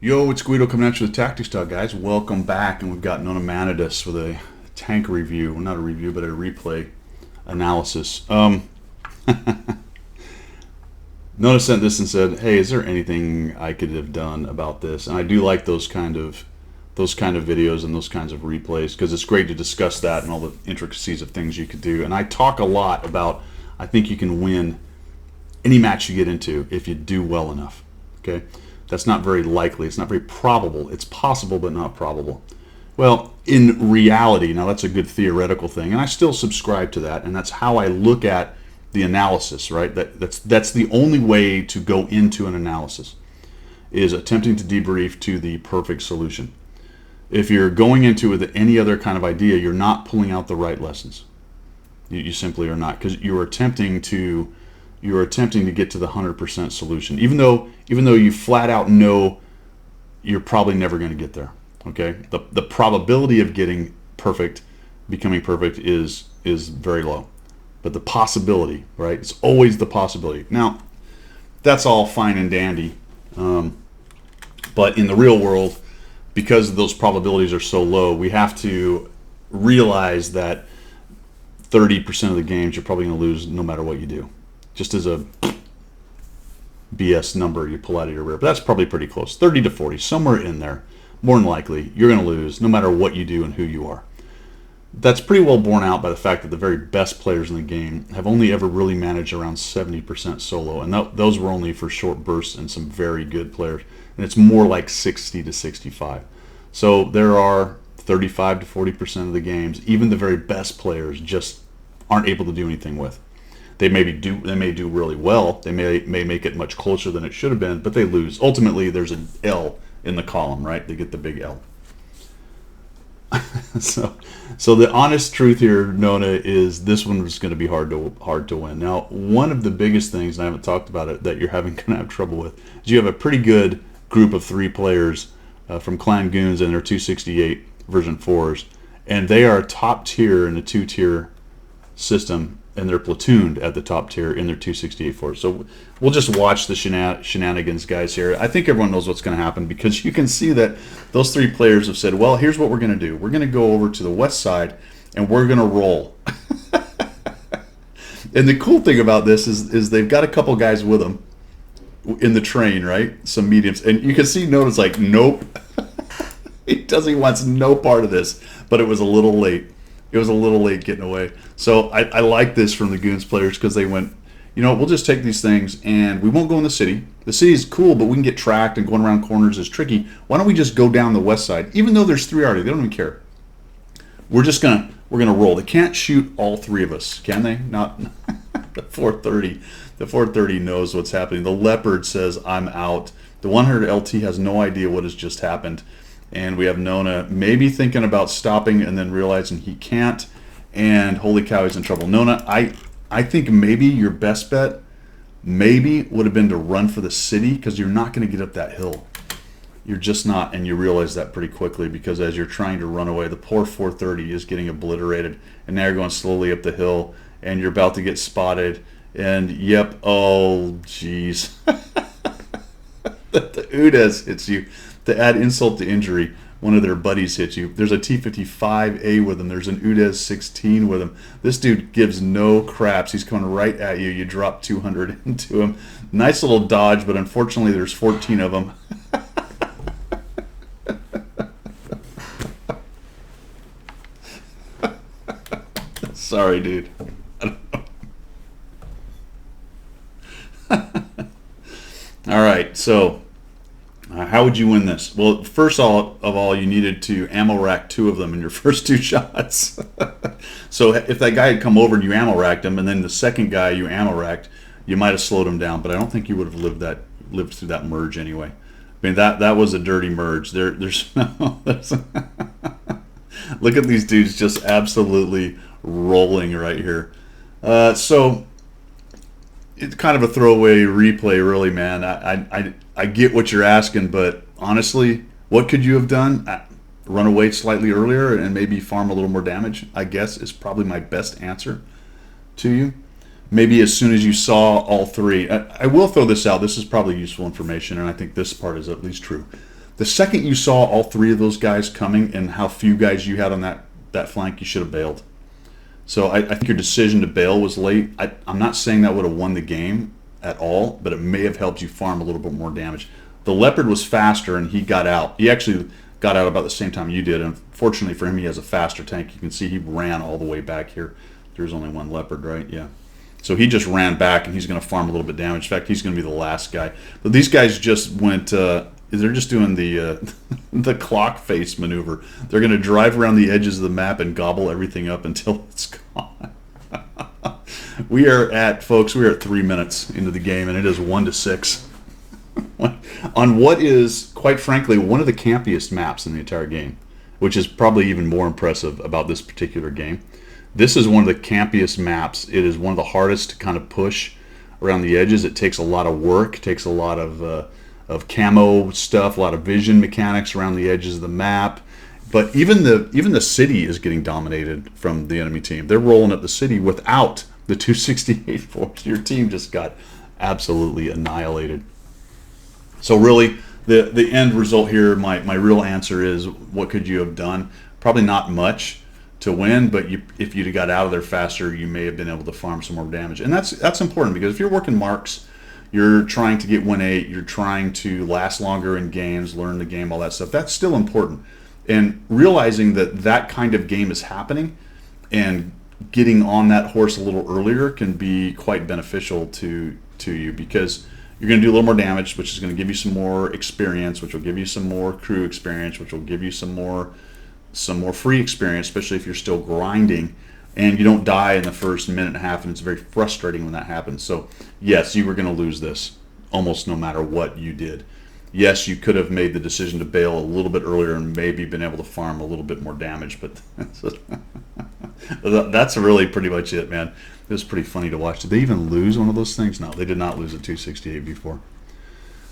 Yo, it's Guido coming at you with Tactics Talk, guys. Welcome back, and we've got Nona Manidus with a tank review. Well, not a review, but a replay analysis. Nona sent this and said, "Hey, is there anything I could have done about this?" And I do like those kind of videos and those kinds of replays because it's great to discuss that and all the intricacies of things you could do. And I talk a lot about I think you can win any match you get into if you do well enough. Okay, that's not very likely. It's not very probable. It's possible, but not probable. Well, in reality, now that's a good theoretical thing, and I still subscribe to that, and that's how I look at the analysis. Right? That's the only way to go into an analysis is attempting to debrief to the perfect solution. If you're going into it with any other kind of idea, you're not pulling out the right lessons. You simply are not, because you're attempting to get to the 100% solution, even though you flat out know you're probably never going to get there. Okay, the probability of becoming perfect is very low, but the possibility, right? It's always the possibility. Now, that's all fine and dandy, but in the real world, because those probabilities are so low, we have to realize that 30% of the games you're probably going to lose no matter what you do. Just as a BS number you pull out of your rear. But that's probably pretty close. 30 to 40, somewhere in there. More than likely, you're going to lose no matter what you do and who you are. That's pretty well borne out by the fact that the very best players in the game have only ever really managed around 70% solo. And those were only for short bursts and some very good players. And it's more like 60 to 65. So there are 35 to 40% of the games, even the very best players just aren't able to do anything with. They may do really well. They may make it much closer than it should have been, but they lose. Ultimately, there's an L in the column, right? They get the big L. So the honest truth here, Nona, is this one is going to be hard to win. Now, one of the biggest things, and I haven't talked about it, that you're going to have trouble with, is you have a pretty good group of 3 players from Clan Goons and their 268 version 4s, and they are top tier in a 2-tier system, and they're platooned at the top tier in their 268 force. So we'll just watch the shenanigans, guys, here. I think everyone knows what's going to happen because you can see that those 3 players have said, well, here's what we're going to do. We're going to go over to the west side, and we're going to roll. And the cool thing about this is they've got a couple guys with them in the train, right? Some mediums. And you can see Nota's like, nope. He wants no part of this. But it was a little late. It was a little late getting away. So I like this from the Goons players because they went, we'll just take these things and we won't go in the city. The city is cool, but we can get tracked and going around corners is tricky. Why don't we just go down the west side? Even though there's 3 already, they don't even care. We're gonna roll. They can't shoot all 3 of us, can they? Not the 430. The 430 knows what's happening. The Leopard says, I'm out. The 100 LT has no idea what has just happened. And we have Nona maybe thinking about stopping and then realizing he can't. And holy cow, he's in trouble. Nona, I think maybe your best bet maybe would have been to run for the city because you're not going to get up that hill. You're just not, and you realize that pretty quickly because as you're trying to run away, the poor 430 is getting obliterated. And now you're going slowly up the hill and you're about to get spotted. And yep, oh jeez. The Udes hits you. To add insult to injury, one of their buddies hits you. There's a T-55A with him. There's an Udes 16 with him. This dude gives no craps. He's coming right at you. You drop 200 into him. Nice little dodge, but unfortunately there's 14 of them. Sorry, dude. All right, so how would you win this? Well, first of all, you needed to ammo rack 2 of them in your first 2 shots. So if that guy had come over and you ammo racked him, and then the second guy you ammo racked, you might have slowed him down. But I don't think you would have lived through that merge anyway. I mean, that was a dirty merge. There's look at these dudes just absolutely rolling right here. So it's kind of a throwaway replay, really, man. I get what you're asking, but honestly, what could you have done? Run away slightly earlier and maybe farm a little more damage, I guess, is probably my best answer to you. Maybe as soon as you saw all 3. I will throw this out. This is probably useful information, and I think this part is at least true. The second you saw all three of those guys coming and how few guys you had on that flank, you should have bailed. So I think your decision to bail was late. I'm not saying that would have won the game at all, but it may have helped you farm a little bit more damage. The Leopard was faster, and he got out. He actually got out about the same time you did, and fortunately for him, he has a faster tank. You can see he ran all the way back here. There's only one Leopard, right? Yeah. So he just ran back, and he's going to farm a little bit damage. In fact, he's going to be the last guy. But these guys just went... they're just doing the the clock face maneuver. They're going to drive around the edges of the map and gobble everything up until it's gone. We are at 3 minutes into the game, and it is 1-6 on what is, quite frankly, one of the campiest maps in the entire game, which is probably even more impressive about this particular game. This is one of the campiest maps. It is one of the hardest to kind of push around the edges. It takes a lot of work, takes a lot of camo stuff, a lot of vision mechanics around the edges of the map. But even the city is getting dominated from the enemy team. They're rolling up the city without the 268 force. Your team just got absolutely annihilated. So really, the end result here, my real answer is, what could you have done? Probably not much to win, but if you'd have got out of there faster, you may have been able to farm some more damage. And that's important, because if you're working marks, you're trying to get 1-8, you're trying to last longer in games, learn the game, all that stuff. That's still important. And realizing that kind of game is happening and getting on that horse a little earlier can be quite beneficial to you, because you're going to do a little more damage, which is going to give you some more experience, which will give you some more crew experience, which will give you some more free experience, especially if you're still grinding. And you don't die in the first minute and a half, and it's very frustrating when that happens. So, yes, you were going to lose this almost no matter what you did. Yes, you could have made the decision to bail a little bit earlier and maybe been able to farm a little bit more damage, but that's really pretty much it, man. It was pretty funny to watch. Did they even lose one of those things? No, they did not lose a 268 before.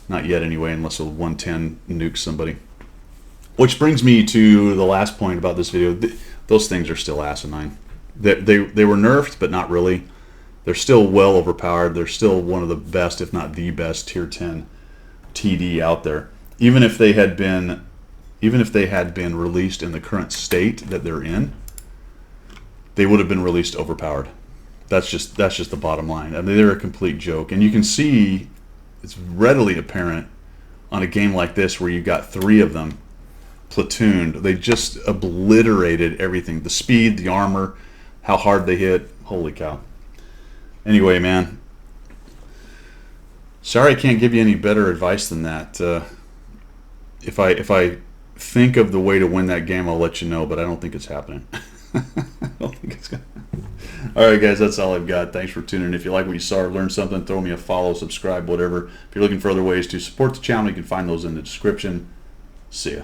Not yet, anyway, unless a 110 nukes somebody. Which brings me to the last point about this video. Those things are still asinine. They were nerfed, but not really. They're still well overpowered. They're still one of the best, if not the best, tier 10 TD out there. Even if they had been released in the current state that they're in, they would have been released overpowered. That's just the bottom line. I mean, they're a complete joke, and you can see it's readily apparent on a game like this where you got three of them platooned. They just obliterated everything. The speed, the armor, how hard they hit. Holy cow. Anyway, man, sorry I can't give you any better advice than that. If I think of the way to win that game, I'll let you know, but I don't think it's happening. I don't think it's gonna. All right, guys, that's all I've got. Thanks for tuning in. If you like what you saw or learned something, throw me a follow, subscribe, whatever. If you're looking for other ways to support the channel, you can find those in the description. See ya.